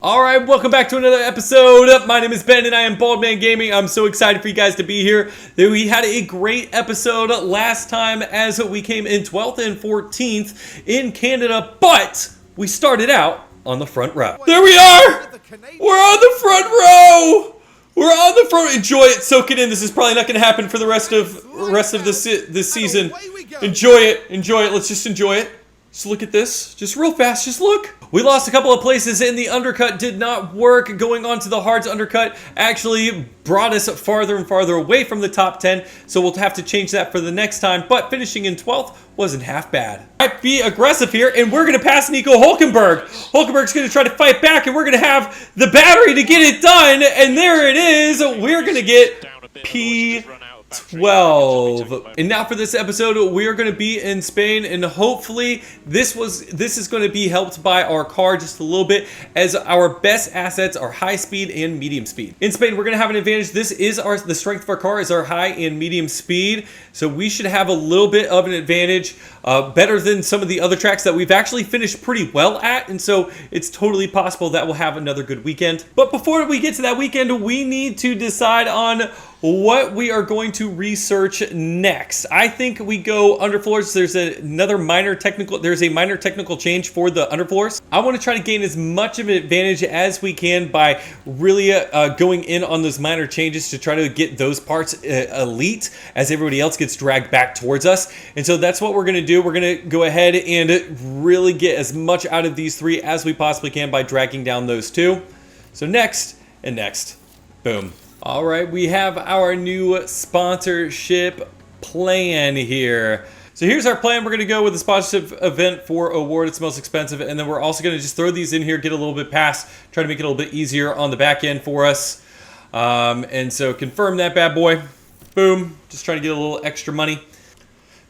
All right, welcome back to another episode. My name is Ben and I am Baldman Gaming. I'm so excited for you guys to be here. We had a great episode last time as we came in 12th and 14th in Canada, but we started out on the front row. There we are! We're on the front row! We're on the front. Enjoy it, soak it in. This is probably not going to happen for the rest of this season. Enjoy it, Let's just enjoy it. Just look at this, just real fast, just look. We lost a couple of places and the undercut did not work. Going on to the hards undercut actually brought us farther and farther away from the top 10. So we'll have to change that for the next time. But finishing in 12th wasn't half bad. Might be aggressive here and we're gonna pass Nico Hulkenberg. Hulkenberg's gonna try to fight back and we're gonna have the battery to get it done. And there it is, we're gonna get P12. And now for this episode, we are going to be in Spain, and hopefully this is going to be helped by our car just a little bit, as our best assets are high speed and medium speed. In Spain, we're going to have an advantage. This is the strength of our car is our high and medium speed, so we should have a little bit of an advantage, better than some of the other tracks that we've actually finished pretty well at, and so it's totally possible that we'll have another good weekend. But before we get to that weekend, we need to decide on what we are going to research next. I think we go underfloors. There's a minor technical change for the underfloors. I want to try to gain as much of an advantage as we can by really going in on those minor changes to try to get those parts elite as everybody else gets dragged back towards us. And so that's what we're going to do. We're going to go ahead and really get as much out of these three as we possibly can by dragging down those two. So next and next. Boom. All right, we have our new sponsorship plan here. So here's our plan. We're going to go with the sponsorship event for award. It's the most expensive. And then we're also going to just throw these in here, get a little bit past, try to make it a little bit easier on the back end for us. And so confirm that bad boy. Boom. Just trying to get a little extra money.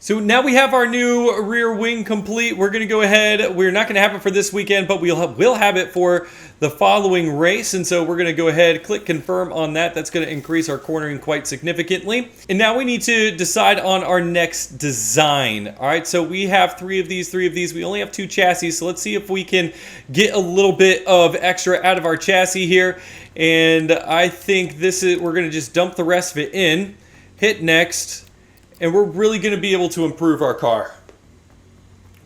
So now we have our new rear wing complete. We're going to go ahead. We're not going to have it for this weekend, but we'll have it for the following race. And so we're going to go ahead, click confirm on that. That's going to increase our cornering quite significantly. And now we need to decide on our next design. All right, so we have three of these. We only have two chassis. So let's see if we can get a little bit of extra out of our chassis here. And I think we're going to just dump the rest of it in, hit next. And we're really going to be able to improve our car.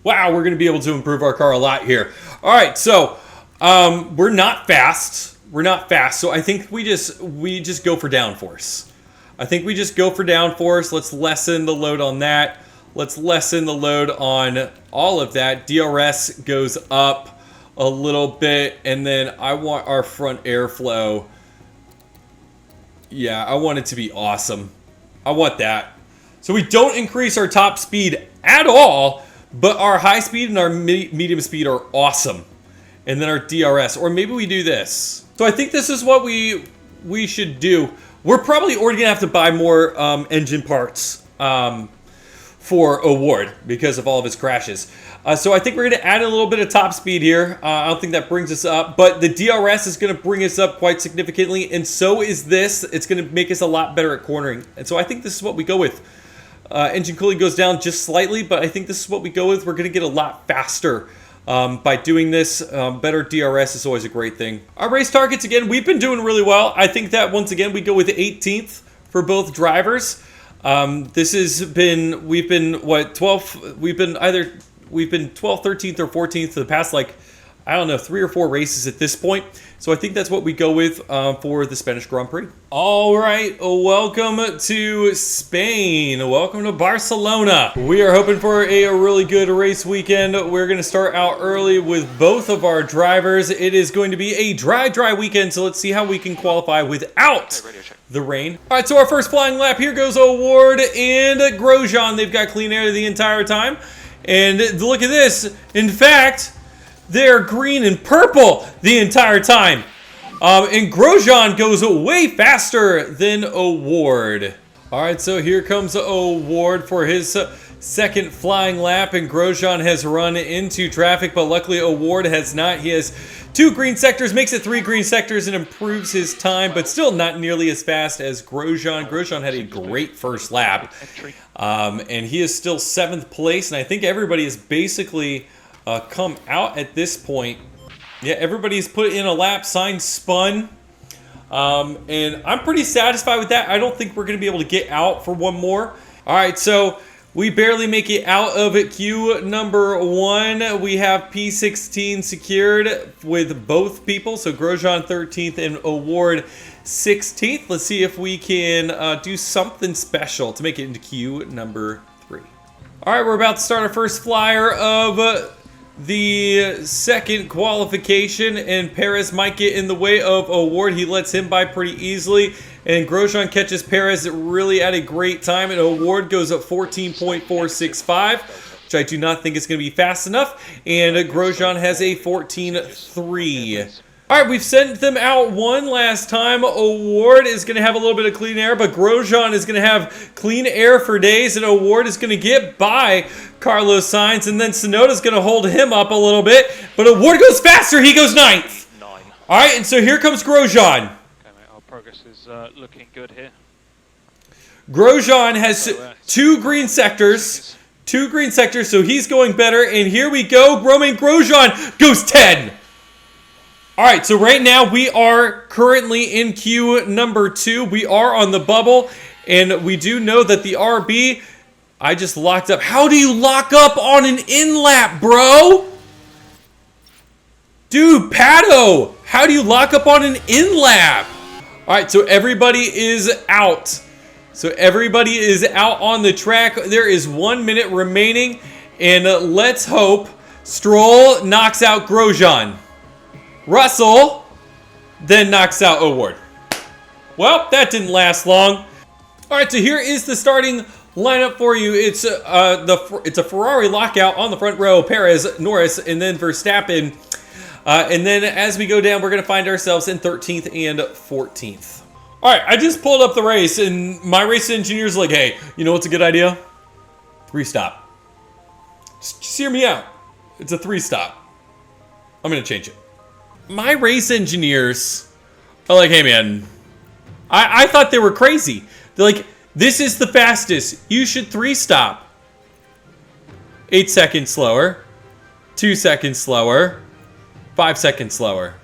Wow, we're going to be able to improve our car a lot here. All right, so we're not fast. So I think we just go for downforce. Let's lessen the load on that. Let's lessen the load on all of that. DRS goes up a little bit, and then I want our front airflow. Yeah, I want it to be awesome. I want that. So we don't increase our top speed at all, but our high speed and our medium speed are awesome. And then our DRS, or maybe we do this. So I think this is what we should do. We're probably already gonna have to buy more engine parts for award because of all of his crashes. So I think we're gonna add a little bit of top speed here. I don't think that brings us up, but the DRS is gonna bring us up quite significantly, and so is this. It's gonna make us a lot better at cornering. And so I think this is what we go with. Engine cooling goes down just slightly, but I think this is what we go with. We're going to get a lot faster by doing this. Better DRS is always a great thing. Our race targets, again, we've been doing really well. I think that, once again, we go with 18th for both drivers. We've been 12th, we've been 12th, 13th, or 14th for the past, 3 or 4 races at this point. So I think that's what we go with for the Spanish Grand Prix. All right, welcome to Spain. Welcome to Barcelona. We are hoping for a really good race weekend. We're going to start out early with both of our drivers. It is going to be a dry weekend, so let's see how we can qualify without the rain. All right, so our first flying lap, here goes Award and Grosjean. They've got clean air the entire time. And look at this. In fact, they're green and purple the entire time. And Grosjean goes way faster than Award. All right, so here comes Award for his second flying lap, and Grosjean has run into traffic, but luckily Award has not. He has 2 green sectors, makes it 3 green sectors, and improves his time, but still not nearly as fast as Grosjean. Grosjean had a great first lap, and he is still 7th place, and I think everybody is basically come out at this point Yeah, everybody's put in a lap, sign spun. And I'm pretty satisfied with that. I don't think we're going to be able to get out for one more. All right, so we barely make it out of queue number 1. We have P16 secured with both people. So Grosjean 13th and Award 16th. Let's see if we can do something special to make it into queue number 3. All right, we're about to start our first flyer of the second qualification, and Perez might get in the way of Award. He lets him by pretty easily, and Grosjean catches Perez really at a great time, and Award goes up 14.465, which I do not think is going to be fast enough, and Grosjean has a 14.3. All right, we've sent them out one last time. Award is going to have a little bit of clean air, but Grosjean is going to have clean air for days, and Award is going to get by Carlos Sainz, and then Tsunoda's going to hold him up a little bit, but Award goes faster. He goes 9th. All right, and so here comes Grosjean. Okay, mate, our progress is looking good here. Grosjean has 2 green sectors. 2 green sectors, so he's going better, and here we go. Romain Grosjean goes 10. All right, so right now we are currently in queue number 2. We are on the bubble, and we do know that the RB, I just locked up. How do you lock up on an in-lap, bro? Dude, Pato, how do you lock up on an in-lap? All right, so everybody is out. So everybody is out on the track. There is 1 minute remaining, and let's hope Stroll knocks out Grosjean. Russell then knocks out Award. Well, that didn't last long. All right, so here is the starting lineup for you. It's a Ferrari lockout on the front row. Perez, Norris, and then Verstappen. And then as we go down, we're going to find ourselves in 13th and 14th. All right, I just pulled up the race, and my race engineer's like, hey, you know what's a good idea? 3-stop. Just hear me out. It's a 3-stop. I'm going to change it. My race engineers are like, hey, man, I thought they were crazy. They're like, this is the fastest. You should 3-stop. 8 seconds slower. 2 seconds slower. 5 seconds slower.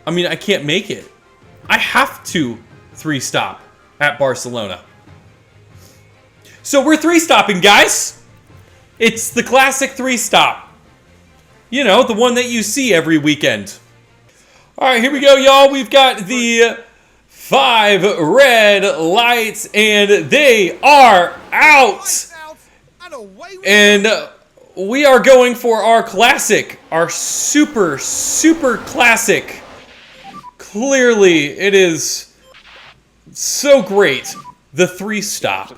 I mean, I can't make it. I have to 3-stop at Barcelona. So we're 3-stopping, guys. It's the classic 3-stop. You know, the one that you see every weekend. All right, here we go, y'all. We've got the 5 red lights, and they are out. And we are going for our classic, our super, super classic. Clearly, it is so great. The 3-stop.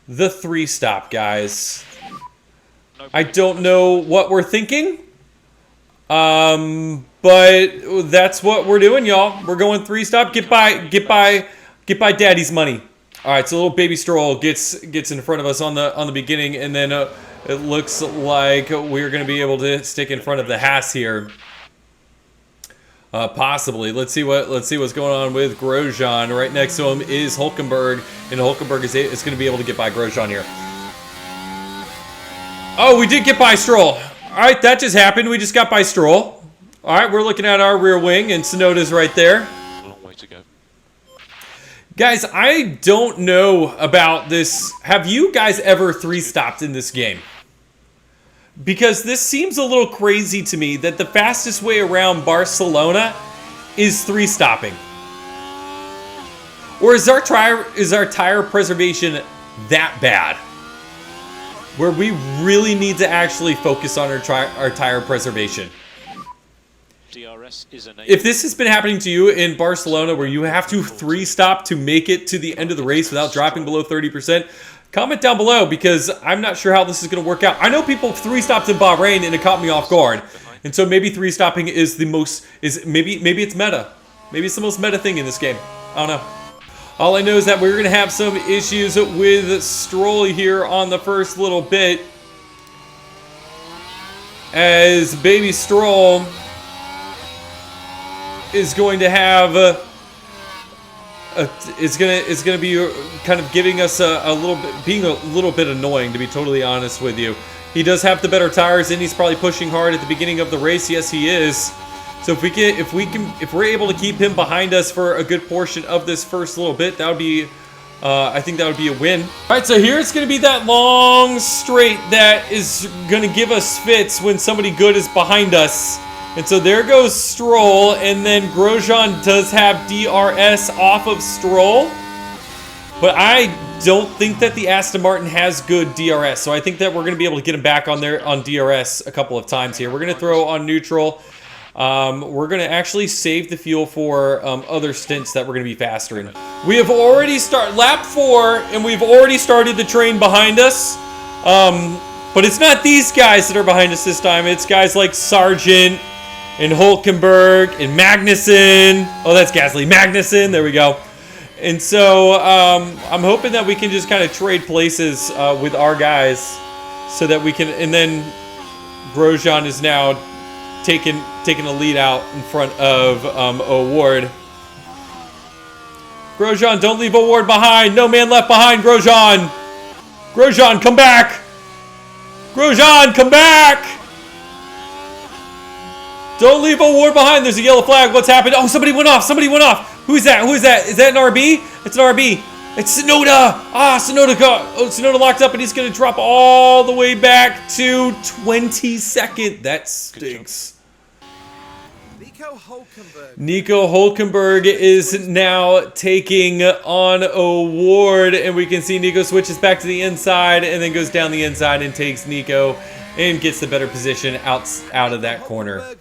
The 3-stop, guys. I don't know what we're thinking, but that's what we're doing, y'all. We're going 3-stop. Get by Daddy's money. All right, so little baby Stroll gets in front of us on the beginning, and then it looks like we're going to be able to stick in front of the Haas here. Possibly. Let's see what's going on with Grosjean. Right next to him is Hulkenberg, and Hulkenberg is going to be able to get by Grosjean here. Oh, we did get by Stroll. All right, that just happened. We just got by Stroll. All right, we're looking at our rear wing, and Tsunoda's right there. A long way to go. Guys, I don't know about this. Have you guys ever 3-stopped in this game? Because this seems a little crazy to me that the fastest way around Barcelona is 3-stopping. Or is our tire preservation that bad? Where we really need to actually focus on our tire preservation. If this has been happening to you in Barcelona where you have to 3-stop to make it to the end of the race without dropping below 30%, comment down below because I'm not sure how this is going to work out. I know people 3-stopped in Bahrain and it caught me off guard. And so maybe 3-stopping is the most, maybe it's meta. Maybe it's the most meta thing in this game. I don't know. All I know is that we're going to have some issues with Stroll here on the first little bit. As baby Stroll is going to have it's going to be kind of giving us a little bit, being a little bit annoying, to be totally honest with you. He does have the better tires, and he's probably pushing hard at the beginning of the race. Yes, he is. So if we're able to keep him behind us for a good portion of this first little bit, that would be, I think that would be a win. All right, so here it's going to be that long straight that is going to give us fits when somebody good is behind us. And so there goes Stroll, and then Grosjean does have DRS off of Stroll. But I don't think that the Aston Martin has good DRS, so I think that we're going to be able to get him back on there on DRS a couple of times here. We're going to throw on neutral. We're going to actually save the fuel for other stints that we're going to be faster in. We have already started lap 4, and we've already started the train behind us. But it's not these guys that are behind us this time. It's guys like Sargent and Hulkenberg and Magnussen. Oh, that's Gasly. Magnussen. There we go. And so I'm hoping that we can just kind of trade places with our guys so that we can. And then Grosjean is now taking a lead out in front of O'Ward. Grosjean, don't leave O'Ward behind. No man left behind, Grosjean. Grosjean, come back. Grosjean, come back. Don't leave O'Ward behind. There's a yellow flag. What's happened? Oh, somebody went off. Somebody went off. Who is that? Who is that? Is that an RB? It's an RB. It's Tsunoda. Tsunoda locked up, and he's going to drop all the way back to 22nd. That stinks. Nico Hulkenberg is now taking on O'Ward, and we can see Nico switches back to the inside and then goes down the inside and takes Nico and gets the better position out of that corner.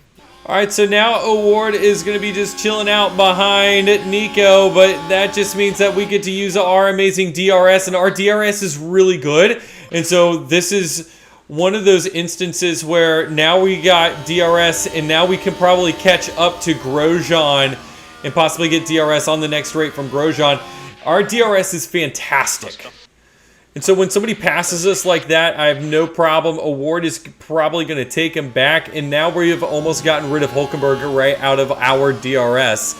All right, so now O'Ward is going to be just chilling out behind Nico, but that just means that we get to use our amazing DRS, and our DRS is really good. And so this is one of those instances where now we got DRS, and now we can probably catch up to Grosjean and possibly get DRS on the next straight from Grosjean. Our DRS is fantastic. And so when somebody passes us like that, I have no problem. O'Ward is probably going to take him back, and now we have almost gotten rid of Hulkenberg right out of our DRS.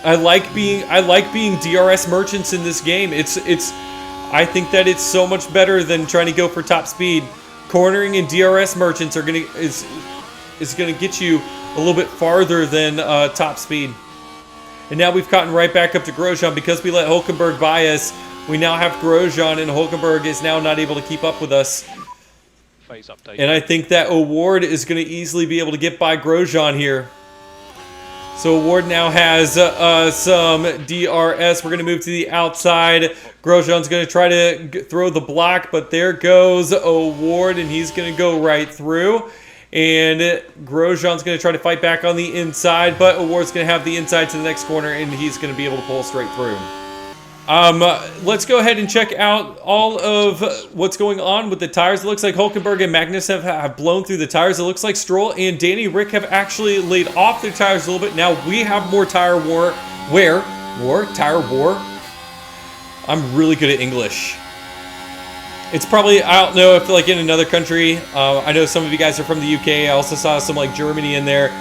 I like being DRS merchants in this game. I think that it's so much better than trying to go for top speed. Cornering and DRS merchants is gonna get you a little bit farther than top speed. And now we've gotten right back up to Grosjean because we let Hulkenberg by us. We now have Grosjean, and Hulkenberg is now not able to keep up with us. Phase update. And I think that O'Ward is going to easily be able to get by Grosjean here. So O'Ward now has some DRS. We're going to move to the outside. Grosjean's going to try to throw the block, but there goes O'Ward, and he's going to go right through. And Grosjean's going to try to fight back on the inside, but O'Ward's going to have the inside to the next corner, and he's going to be able to pull straight through. Let's go ahead and check out all of what's going on with the tires. It looks like Hulkenberg and Magnus have blown through the tires. It looks like Stroll and Danny Rick have actually laid off their tires a little bit. Now we have more tire tire war. I'm really good at English. It's probably, I don't know if like in another country, I know some of you guys are from the UK. I also saw some like Germany in there.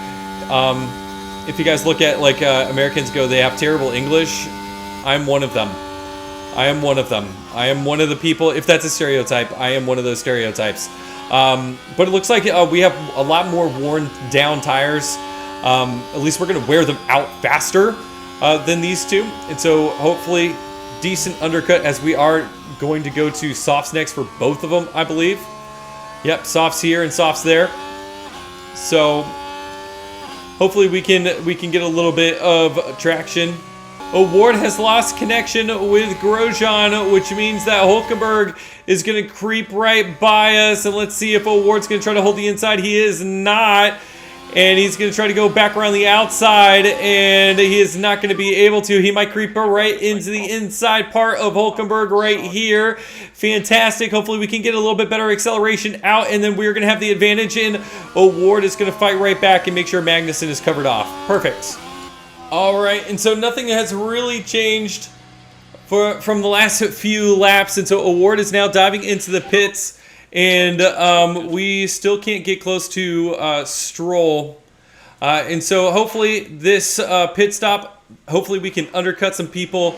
If you guys look at like Americans go, they have terrible English. I'm one of them. I am one of them. I am one of the people, if that's a stereotype, I am one of those stereotypes. But it looks like we have a lot more worn down tires. At least we're going to wear them out faster than these two. And so hopefully decent undercut, as we are going to go to softs next for both of them, I believe. Yep, softs here and softs there. So hopefully we can get a little bit of traction. O'Ward has lost connection with Grosjean, which means that Hulkenberg is going to creep right by us. And let's see if O'Ward's going to try to hold the inside. He is not. And he's going to try to go back around the outside, and he is not going to be able to. He might creep right into the inside part of Hulkenberg right here. Fantastic. Hopefully we can get a little bit better acceleration out, and then we're going to have the advantage, and O'Ward is going to fight right back and make sure Magnussen is covered off. Perfect. All right, and so nothing has really changed from the last few laps, and so O'Ward is now diving into the pits. And we still can't get close to Stroll. And so hopefully this pit stop, hopefully we can undercut some people.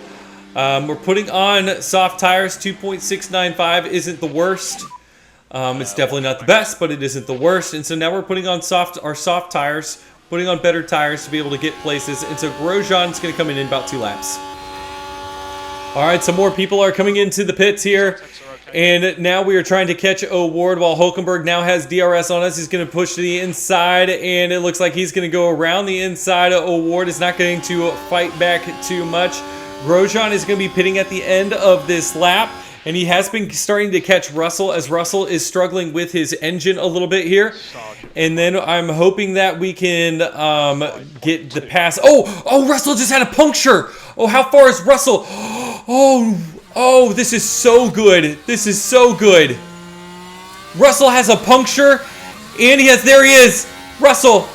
We're putting on soft tires. 2.695 isn't the worst. It's definitely not the best, but it isn't the worst. And so now we're putting on our soft tires, putting on better tires to be able to get places. And so Grosjean's going to come in about 2 laps. All right, some more people are coming into the pits here. And now we are trying to catch O'Ward while Hulkenberg now has DRS on us. He's going to push to the inside, and it looks like he's going to go around the inside. O'Ward is not going to fight back too much. Grosjean is going to be pitting at the end of this lap, and he has been starting to catch Russell as Russell is struggling with his engine a little bit here. And then I'm hoping that we can get the pass. Oh, Russell just had a puncture. Oh, how far is Russell? Oh, this is so good. This is so good. Russell has a puncture, and there he is. Russell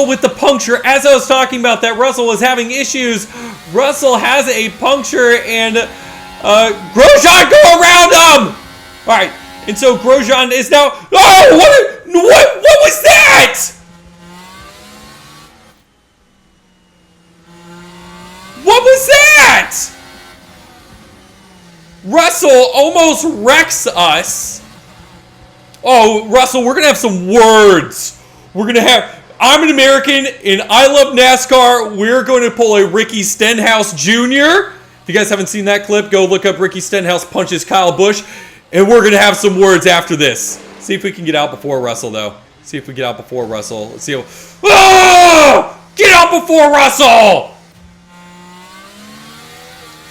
with the puncture. As I was talking about that, Russell was having issues. Russell has a puncture, and Grosjean go around him. All right, and so Grosjean is now. Oh, what was that? What was that? Russell almost wrecks us. Oh, Russell, we're going to have some words. I'm an American and I love NASCAR. We're going to pull a Ricky Stenhouse Jr. If you guys haven't seen that clip, go look up Ricky Stenhouse punches Kyle Busch. And we're going to have some words after this. See if we can get out before Russell, though. See if we get out before Russell. Let's see how... Oh! Get out before Russell!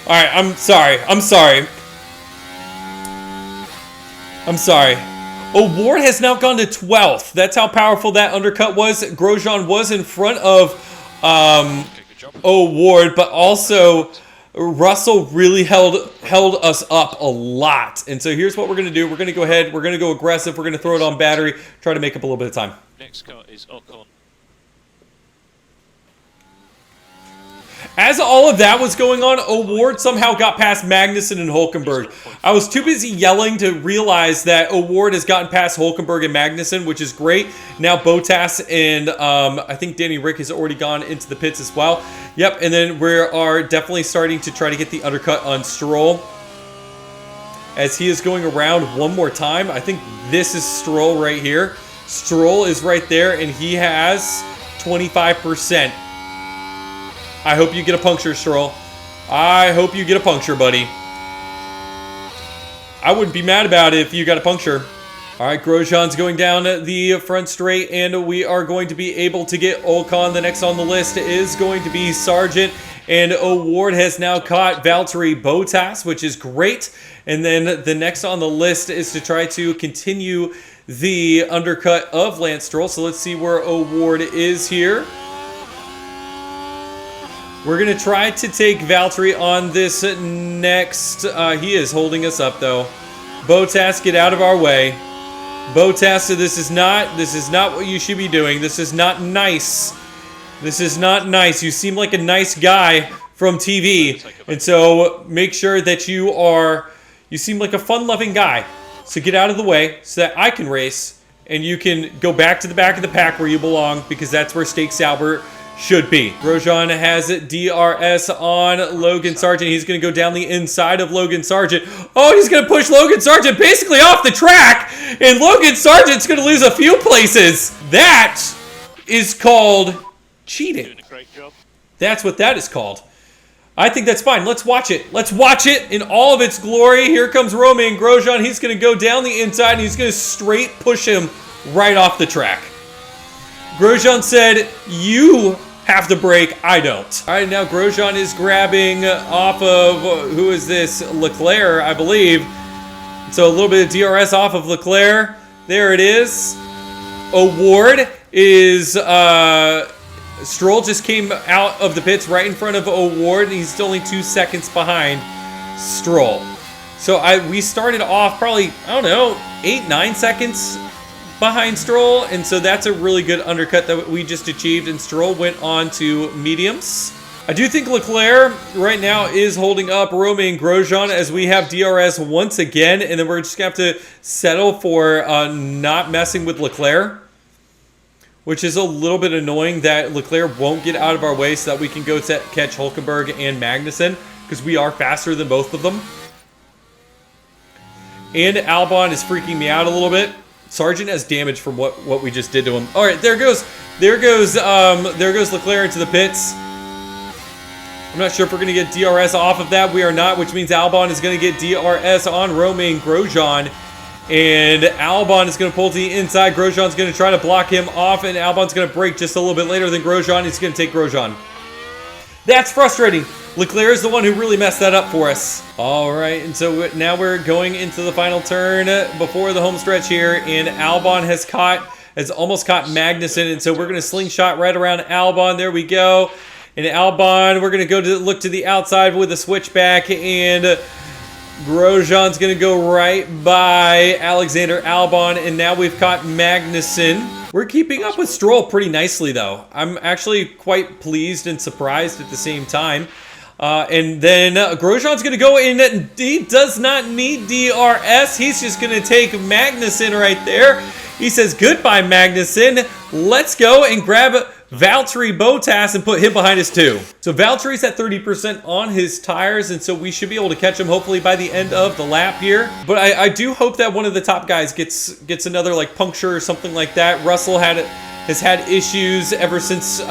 All right, I'm sorry. O'Ward has now gone to 12th. That's how powerful that undercut was. Grosjean was in front of O'Ward, but also Russell really held us up a lot. And so here's what we're going to do. We're going to go ahead. We're going to go aggressive. We're going to throw it on battery, try to make up a little bit of time. Next car is Ocon. As all of that was going on, O'Ward somehow got past Magnussen and Hulkenberg. I was too busy yelling to realize that O'Ward has gotten past Hulkenberg and Magnussen, which is great. Now Bottas and I think Danny Rick has already gone into the pits as well. Yep, and then we are definitely starting to try to get the undercut on Stroll. As he is going around one more time. I think this is Stroll right here. Stroll is right there, and he has 25%. I hope you get a puncture, Stroll. I hope you get a puncture, buddy. I wouldn't be mad about it if you got a puncture. All right, Grosjean's going down the front straight, and we are going to be able to get Ocon. The next on the list is going to be Sargent, and O'Ward has now caught Valtteri Bottas, which is great. And then the next on the list is to try to continue the undercut of Lance Stroll. So let's see where O'Ward is here. We're going to try to take Valtteri on this next. He is holding us up, though. Bottas, get out of our way. Bottas, this is not what you should be doing. This is not nice. This is not nice. You seem like a nice guy from TV. And so make sure that you seem like a fun-loving guy. So get out of the way so that I can race. And you can go back to the back of the pack where you belong, because that's where Stake Salbert should be. Grosjean has DRS on Logan Sargent. He's going to go down the inside of Logan Sargent. Oh, he's going to push Logan Sargent basically off the track, and Logan Sargent's going to lose a few places. That is called cheating. Doing a great job. That's what that is called. I think that's fine. Let's watch it. Let's watch it in all of its glory. Here comes Romain Grosjean. He's going to go down the inside, and he's going to straight push him right off the track. Grosjean said, "You have to brake, I don't." All right, now Grosjean is grabbing off of, who is this? Leclerc, I believe. So a little bit of DRS off of Leclerc. There it is. O'Ward is, Stroll just came out of the pits right in front of O'Ward, and he's only 2 seconds behind Stroll. So we started off probably, I don't know, 8-9 seconds behind Stroll, and so that's a really good undercut that we just achieved, and Stroll went on to mediums. I do think Leclerc right now is holding up Romain Grosjean as we have DRS once again, and then we're just going to have to settle for not messing with Leclerc, which is a little bit annoying that Leclerc won't get out of our way so that we can go catch Hulkenberg and Magnussen, because we are faster than both of them. And Albon is freaking me out a little bit. Sargent has damage from what we just did to him. All right, there goes Leclerc into the pits. I'm not sure if we're going to get DRS off of that. We are not, which means Albon is going to get DRS on Romain Grosjean. And Albon is going to pull to the inside. Grosjean's going to try to block him off, and Albon's going to brake just a little bit later than Grosjean. He's going to take Grosjean. That's frustrating. Leclerc is the one who really messed that up for us. All right, and so now we're going into the final turn before the home stretch here, and Albon has almost caught Magnussen, and so we're going to slingshot right around Albon. There we go. And Albon, we're going to look to the outside with a switchback, and Grosjean's going to go right by Alexander Albon, and now we've caught Magnussen. We're keeping up with Stroll pretty nicely, though. I'm actually quite pleased and surprised at the same time. And then Grosjean's going to go in, and he does not need DRS. He's just going to take Magnussen right there. He says, goodbye, Magnussen. Let's go and grab Valtteri Bottas and put him behind us too. So Valtteri's at 30% on his tires, and so we should be able to catch him hopefully by the end of the lap here. But I do hope that one of the top guys gets another like puncture or something like that. Russell has had issues ever since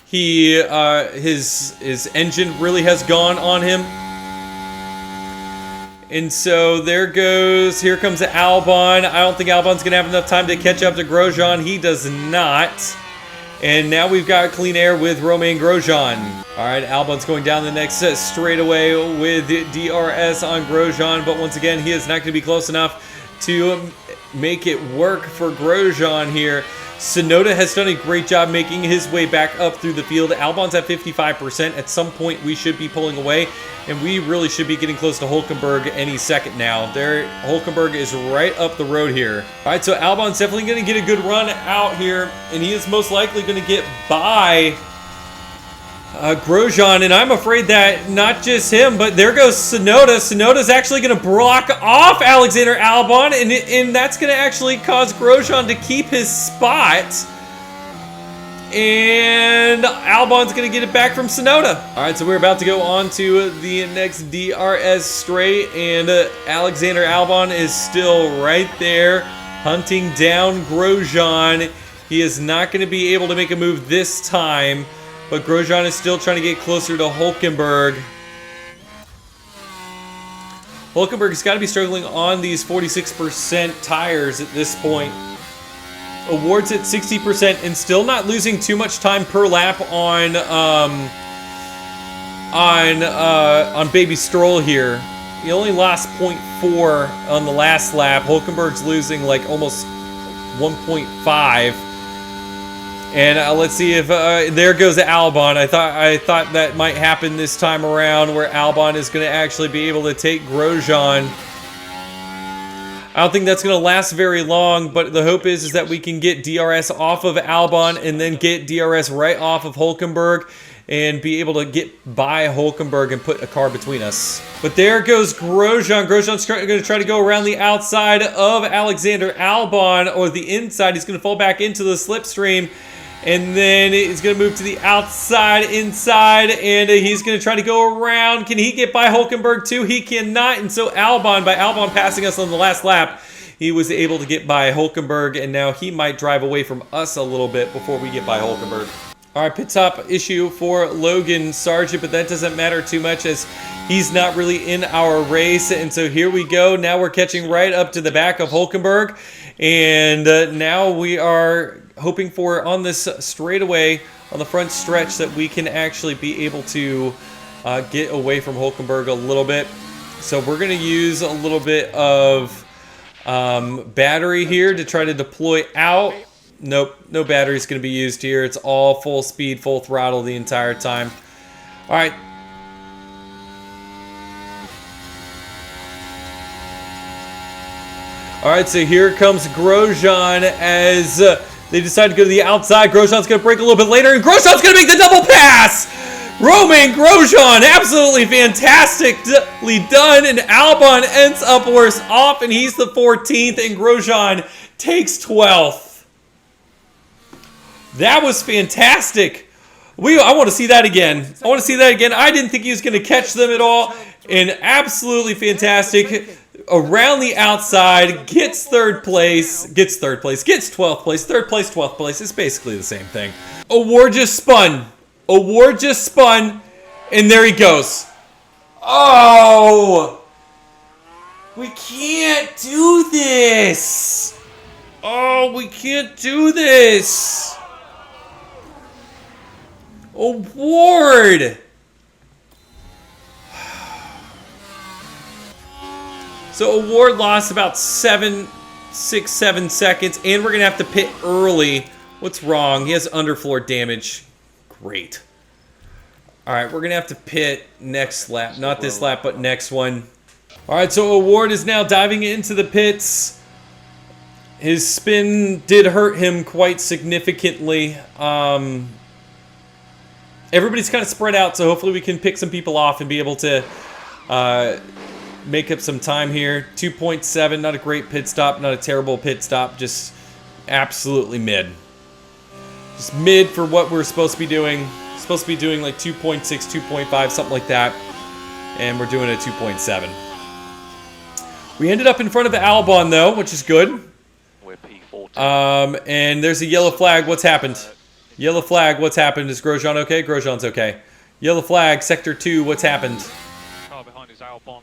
his engine really has gone on him. And so here comes Albon. I don't think Albon's going to have enough time to catch up to Grosjean. He does not. And now we've got clean air with Romain Grosjean. All right, Albon's going down the next straightaway with DRS on Grosjean. But once again, he is not going to be close enough to make it work for Grosjean here. Tsunoda has done a great job making his way back up through the field. Albon's at 55%. At some point, we should be pulling away, and we really should be getting close to Hulkenberg any second now. Hulkenberg is right up the road here. All right, so Albon's definitely going to get a good run out here, and he is most likely going to get by Grosjean, and I'm afraid that not just him, but there goes Tsunoda. Tsunoda's actually going to block off Alexander Albon, and that's going to actually cause Grosjean to keep his spot. And Albon's going to get it back from Tsunoda. All right, so we're about to go on to the next DRS straight, and Alexander Albon is still right there hunting down Grosjean. He is not going to be able to make a move this time, but Grosjean is still trying to get closer to Hulkenberg. Hulkenberg's got to be struggling on these 46% tires at this point. Awards at 60% and still not losing too much time per lap on Baby Stroll here. He only lost 0.4 on the last lap. Hulkenberg's losing like almost 1.5. And let's see if there goes Albon. I thought that might happen this time around, where Albon is going to actually be able to take Grosjean. I don't think that's going to last very long, but the hope is that we can get DRS off of Albon and then get DRS right off of Hulkenberg and be able to get by Hulkenberg and put a car between us. But there goes Grosjean. Grosjean's going to try to go around the outside of Alexander Albon, or the inside. He's going to fall back into the slipstream. And then he's going to move to the outside, inside, and he's going to try to go around. Can he get by Hulkenberg too? He cannot. And so by Albon passing us on the last lap, he was able to get by Hulkenberg, and now he might drive away from us a little bit before we get by Hulkenberg. All right, pit stop issue for Logan Sargent, but that doesn't matter too much as he's not really in our race. And so here we go. Now we're catching right up to the back of Hulkenberg, and now we are hoping for on this straightaway on the front stretch that we can actually be able to get away from Hulkenberg a little bit. So we're going to use a little bit of battery here to try to deploy out. Nope, no battery is going to be used here. It's all full speed, full throttle the entire time. All right. All right, so here comes Grosjean as they decide to go to the outside. Grosjean's going to break a little bit later, and Grosjean's going to make the double pass! Romain Grosjean, absolutely fantastically done, and Albon ends up worse off, and he's the 14th, and Grosjean takes 12th. That was fantastic. I want to see that again. I didn't think he was going to catch them at all, and absolutely fantastic. around the outside, gets 12th place, gets 12th place, 3rd place, 12th place. It's basically the same thing. Award just spun. And there he goes. Oh! We can't do this! Oh, we can't do this! Award! So Award lost about 7 seconds, and we're gonna have to pit early. What's wrong? He has underfloor damage. Great. Alright, we're gonna have to pit next lap. Not this lap, but next one. Alright, so Award is now diving into the pits. His spin did hurt him quite significantly. Everybody's kind of spread out, so hopefully we can pick some people off and be able to make up some time here. 2.7, not a great pit stop, not a terrible pit stop, just absolutely mid. Just mid for what we're supposed to be doing. Supposed to be doing like 2.6, 2.5, something like that. And we're doing a 2.7. We ended up in front of Albon though, which is good. We're P14. And there's a yellow flag. What's happened? Yellow flag, what's happened? Is Grosjean okay? Grosjean's okay. Yellow flag, sector 2, what's happened? Car behind is Albon.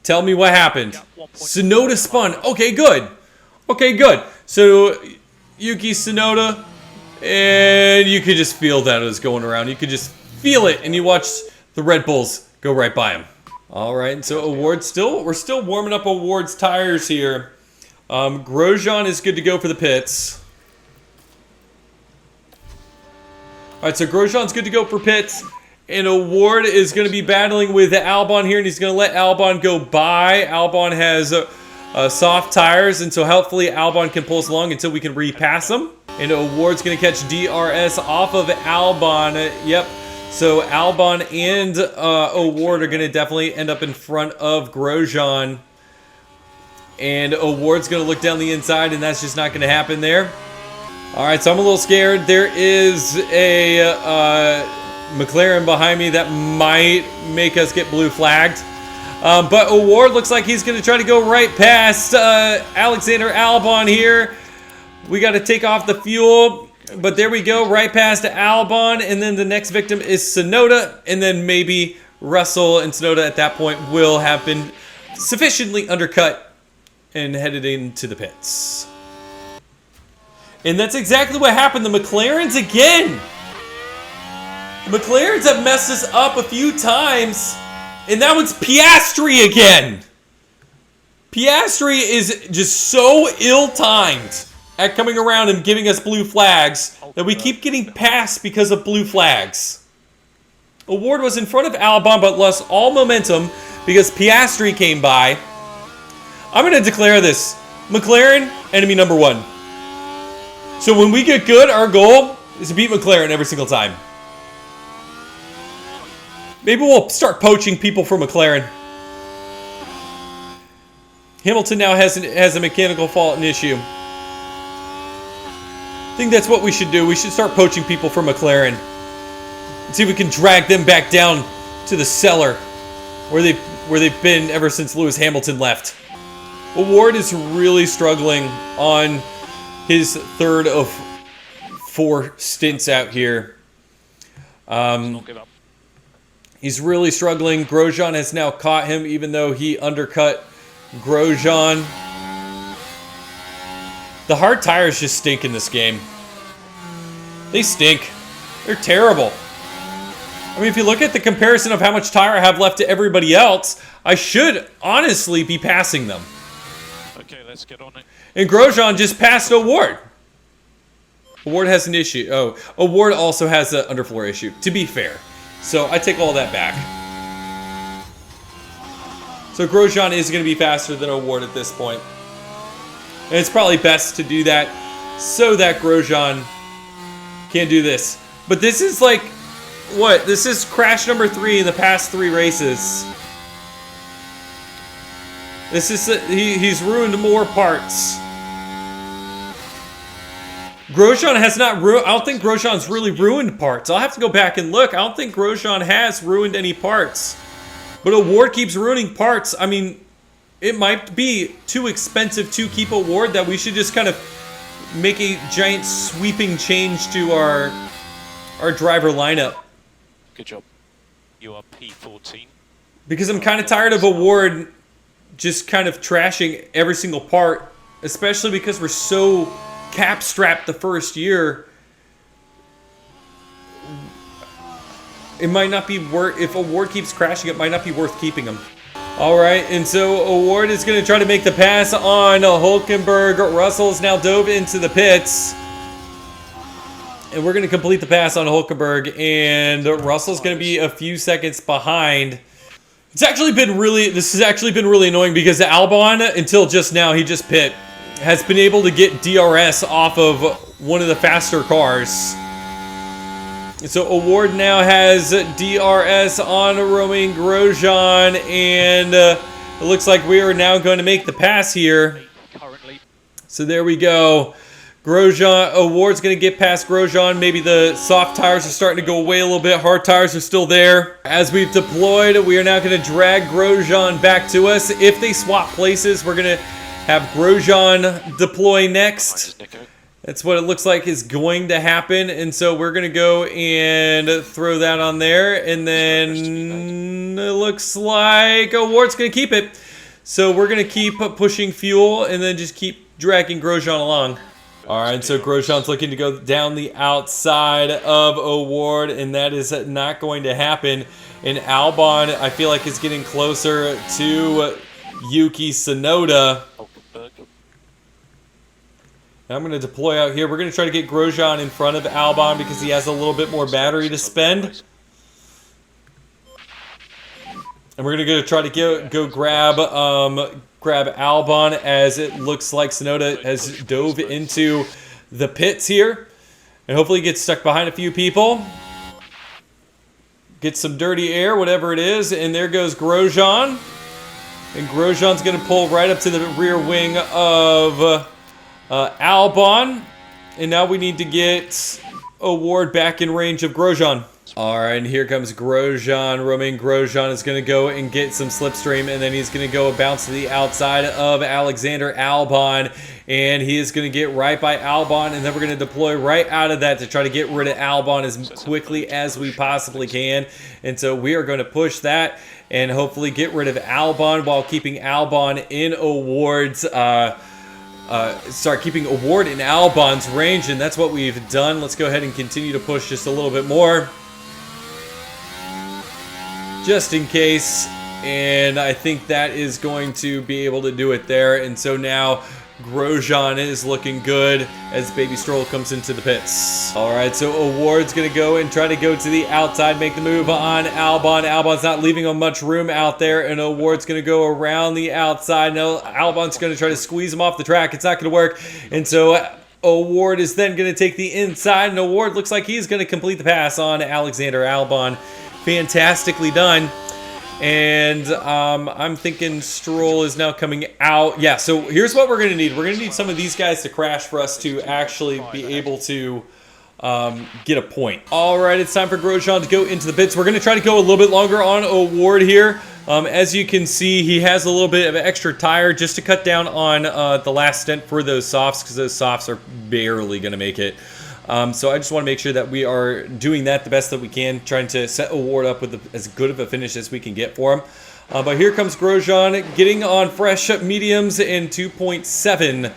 Tell me what happened. Tsunoda spun. Okay, good. Okay, good. So, Yuki Tsunoda, and you could just feel that it was going around. You could just feel it, and you watch the Red Bulls go right by him. All right, and so Award we're still warming up Award's tires here. Grosjean is good to go for the pits. All right, so Grosjean's good to go for pits. And Award is going to be battling with Albon here, and he's going to let Albon go by. Albon has soft tires, and so hopefully Albon can pull us along until we can repass him. And Award's going to catch DRS off of Albon. Yep. So Albon and Award are going to definitely end up in front of Grosjean. And Award's going to look down the inside, and that's just not going to happen there. All right, so I'm a little scared. There is a Maclaren behind me that might make us get blue flagged. But Award looks like he's going to try to go right past Alexander Albon here. We got to take off the fuel. But there we go, right past Albon. And then the next victim is Tsunoda. And then maybe Russell and Tsunoda at that point will have been sufficiently undercut and headed into the pits. And that's exactly what happened. The McLarens again. The McLarens have messed us up a few times. And that one's Piastri again. Piastri is just so ill-timed at coming around and giving us blue flags that we keep getting passed because of blue flags. Award was in front of Albon but lost all momentum because Piastri came by. I'm going to declare this. McLaren, enemy number 1. So when we get good, our goal is to beat McLaren every single time. Maybe we'll start poaching people from McLaren. Hamilton now has a mechanical fault and issue. I think that's what we should do. We should start poaching people from McLaren. And see if we can drag them back down to the cellar where they've been ever since Lewis Hamilton left. Award is really struggling on his 3rd of 4 stints out here. Don't give up. He's really struggling. Grosjean has now caught him, even though he undercut Grosjean. The hard tires just stink in this game. They stink. They're terrible. I mean, if you look at the comparison of how much tire I have left to everybody else, I should honestly be passing them. Okay, let's get on it. And Grosjean just passed Award. Award has an issue. Oh, Award also has an underfloor issue, to be fair. So I take all that back. So Grosjean is going to be faster than Award at this point. And it's probably best to do that so that Grosjean can do this. But this is like, what? This is crash number 3 in the past 3 races. This is, he's ruined more parts. Grosjean has not ruined, I don't think Grosjean's really ruined parts. I'll have to go back and look. I don't think Grosjean has ruined any parts. But Award keeps ruining parts. I mean, it might be too expensive to keep Award, that we should just kind of make a giant sweeping change to our driver lineup. Good job. You are P14. Because I'm kind of tired of Award just kind of trashing every single part, especially because we're so cap-strapped the first year. It might not be worth, if Award keeps crashing, it might not be worth keeping him. All right, and so Award is going to try to make the pass on Hulkenberg. Russell's now dove into the pits. And we're going to complete the pass on Hulkenberg, and Russell's going to be a few seconds behind. This has actually been really annoying because Albon, until just now, he just pit, has been able to get DRS off of one of the faster cars. So Award now has DRS on Romain Grosjean, and it looks like we are now going to make the pass here. So there we go. Grosjean, Award's going to get past Grosjean. Maybe the soft tires are starting to go away a little bit. Hard tires are still there. As we've deployed, we are now going to drag Grosjean back to us. If they swap places, we're going to have Grosjean deploy next. That's what it looks like is going to happen. And so we're going to go and throw that on there. And then it looks like Award's going to keep it. So we're going to keep pushing fuel and then just keep dragging Grosjean along. All right, so Grosjean's looking to go down the outside of Award, and that is not going to happen. And Albon, I feel like, is getting closer to Yuki Tsunoda. I'm going to deploy out here. We're going to try to get Grosjean in front of Albon because he has a little bit more battery to spend. And we're going to try to go grab Albon, as it looks like Tsunoda has dove into the pits here. And hopefully gets stuck behind a few people. Get some dirty air, whatever it is. And there goes Grosjean. And Grosjean's going to pull right up to the rear wing of Albon. And now we need to get Award back in range of Grosjean. All right, and here comes Grosjean. Romain Grosjean is going to go and get some slipstream, and then he's going to go bounce to the outside of Alexander Albon, and he is going to get right by Albon, and then we're going to deploy right out of that to try to get rid of Albon as quickly as we possibly can. And so we are going to push that and hopefully get rid of Albon while keeping Albon in Award's keeping Award in Albon's range, and that's what we've done. Let's go ahead and continue to push just a little bit more, just in case, and I think that is going to be able to do it there. And so now Grosjean is looking good as Baby Stroll comes into the pits. All right, so Award's going to go and try to go to the outside, make the move on Albon. Albon's not leaving him much room out there, and Award's going to go around the outside. No, Albon's going to try to squeeze him off the track. It's not going to work, and so Award is then going to take the inside, and Award looks like he's going to complete the pass on Alexander Albon. Fantastically done. And I'm thinking Stroll is now coming out. Yeah, so here's what we're going to need. We're going to need some of these guys to crash for us to actually be able to get a point. All right, it's time for Grosjean to go into the pits. We're going to try to go a little bit longer on Award here. As you can see, he has a little bit of an extra tire just to cut down on the last stint for those softs, because those softs are barely going to make it. So I just want to make sure that we are doing that the best that we can, trying to set Award up with as good of a finish as we can get for him. But here comes Grosjean getting on fresh mediums in 2.7.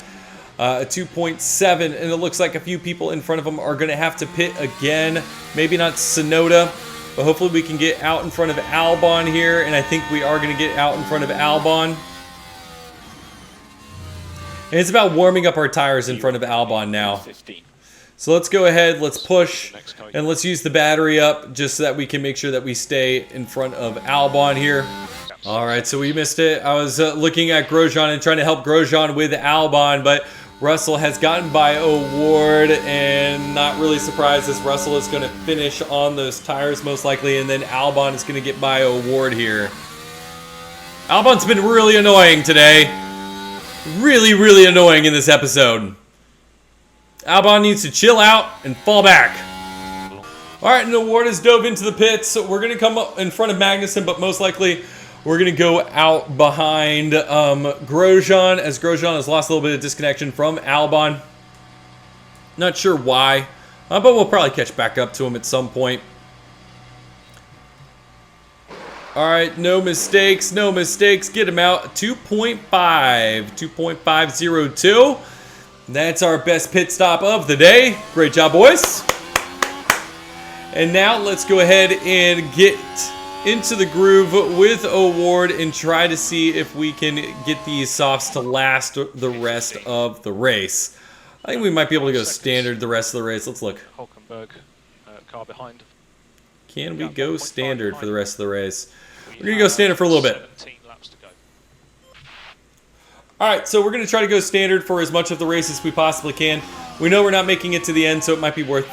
2.7, and it looks like a few people in front of him are going to have to pit again. Maybe not Tsunoda, but hopefully we can get out in front of Albon here, and I think we are going to get out in front of Albon. And it's about warming up our tires in front of Albon now. So let's go ahead, let's push, and let's use the battery up just so that we can make sure that we stay in front of Albon here. All right, so we missed it. I was looking at Grosjean and trying to help Grosjean with Albon, but Russell has gotten by Award, and not really surprised as Russell is going to finish on those tires most likely, and then Albon is going to get by Award here. Albon's been really annoying today. Really, really annoying in this episode. Albon needs to chill out and fall back. All right, and Award has dove into the pits. So we're going to come up in front of Magnussen, but most likely We're going to go out behind Grosjean, as Grosjean has lost a little bit of disconnection from Albon. Not sure why, but we'll probably catch back up to him at some point. All right, no mistakes, no mistakes. Get him out. 2.502. That's our best pit stop of the day. Great job, boys. And now let's go ahead and get into the groove with O'Ward and try to see if we can get these softs to last the rest of the race. I think we might be able to go standard the rest of the race. Let's look. Hulkenberg, car behind. Can we go standard for the rest of the race? We're going to go standard for a little bit. 17 laps to go. All right, so we're going to try to go standard for as much of the race as we possibly can. We know we're not making it to the end, so it might be worth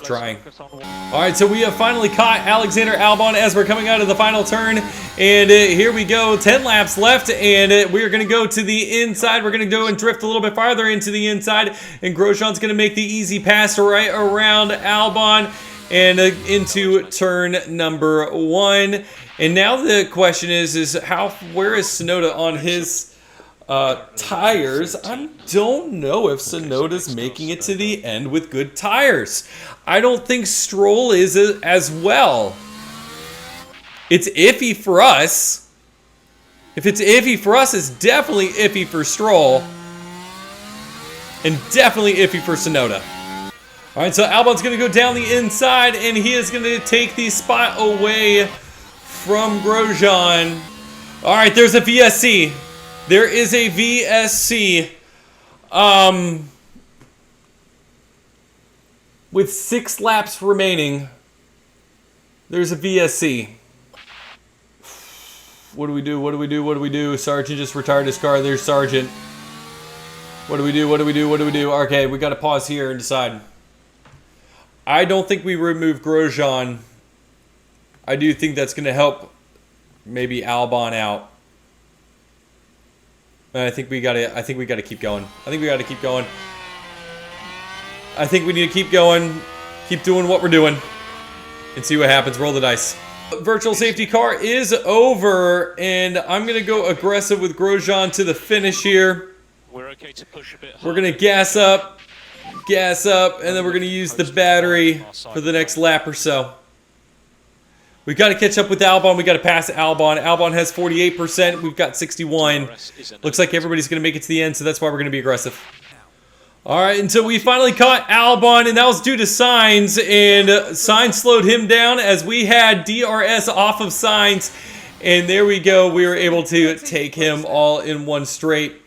trying. All right, so we have finally caught Alexander Albon as we're coming out of the final turn. And here we go, 10 laps left, and we're going to go to the inside. We're going to go and drift a little bit farther into the inside, and Grosjean's going to make the easy pass right around Albon and into turn number 1. And now the question is where is Tsunoda on his tires? I don't know if Tsunoda's making it to the end with good tires. I don't think Stroll is as well. It's iffy for us. If it's iffy for us, it's definitely iffy for Stroll. And definitely iffy for Tsunoda. All right, so Albon's going to go down the inside, and he is going to take the spot away from Grosjean. All right, there's a VSC. There is a VSC. With 6 laps remaining, there's a VSC. What do we do? What do we do? What do we do? Sargent just retired his car. There's Sargent. What do we do? What do we do? What do we do? Okay, we got to pause here and decide. I don't think we remove Grosjean. I do think that's going to help maybe Albon out. I think we got to keep going. I think we got to keep going. I think we need to keep going. Keep doing what we're doing and see what happens. Roll the dice. Virtual safety car is over, and I'm going to go aggressive with Grosjean to the finish here. We're okay to push a bit. We're going to gas up, and then we're going to use the battery for the next lap or so. We've got to catch up with Albon. We've got to pass Albon. Albon has 48%. We've got 61. Looks like everybody's going to make it to the end, so that's why we're going to be aggressive. All right, and so we finally caught Albon, and that was due to Sainz, and Sainz slowed him down as we had DRS off of Sainz, and there we go. We were able to take him all in one straight,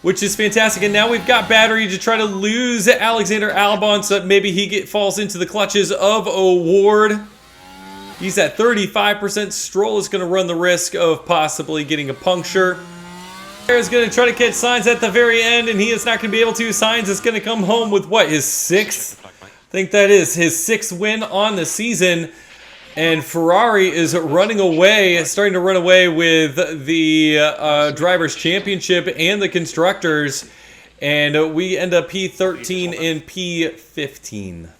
which is fantastic. And now we've got battery to try to lose Alexander Albon so that maybe he falls into the clutches of O'Ward. He's at 35%. Stroll is going to run the risk of possibly getting a puncture. Is going to try to catch Sainz at the very end, and he is not going to be able to. Sainz is going to come home with what, his 6th? I think that is his 6th win on the season. And Ferrari is running away, starting to run away with the Drivers' Championship and the Constructors. And we end up P13 and P15.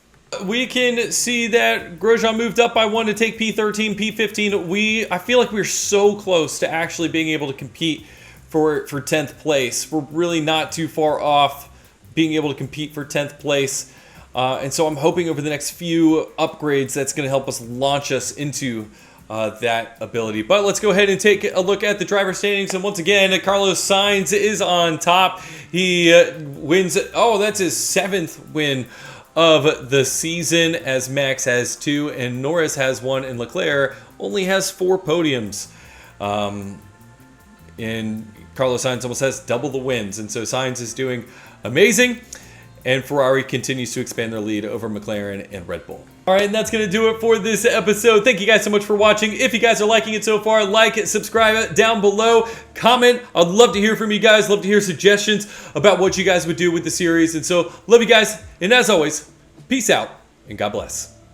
We can see that Grosjean moved up by 1 to take P13, P15. I feel like we're so close to actually being able to compete for 10th place. We're really not too far off being able to compete for 10th place. And so I'm hoping over the next few upgrades that's going to help us launch us into that ability. But let's go ahead and take a look at the driver standings. And once again, Carlos Sainz is on top. He wins. Oh, that's his 7th win of the season, as Max has 2 and Norris has 1 and Leclerc only has 4 podiums. And Carlos Sainz almost has double the wins. And so Sainz is doing amazing. And Ferrari continues to expand their lead over McLaren and Red Bull. All right, and that's going to do it for this episode. Thank you guys so much for watching. If you guys are liking it so far, like it, subscribe it down below, comment. I'd love to hear from you guys. Love to hear suggestions about what you guys would do with the series. And so, love you guys. And as always, peace out and God bless.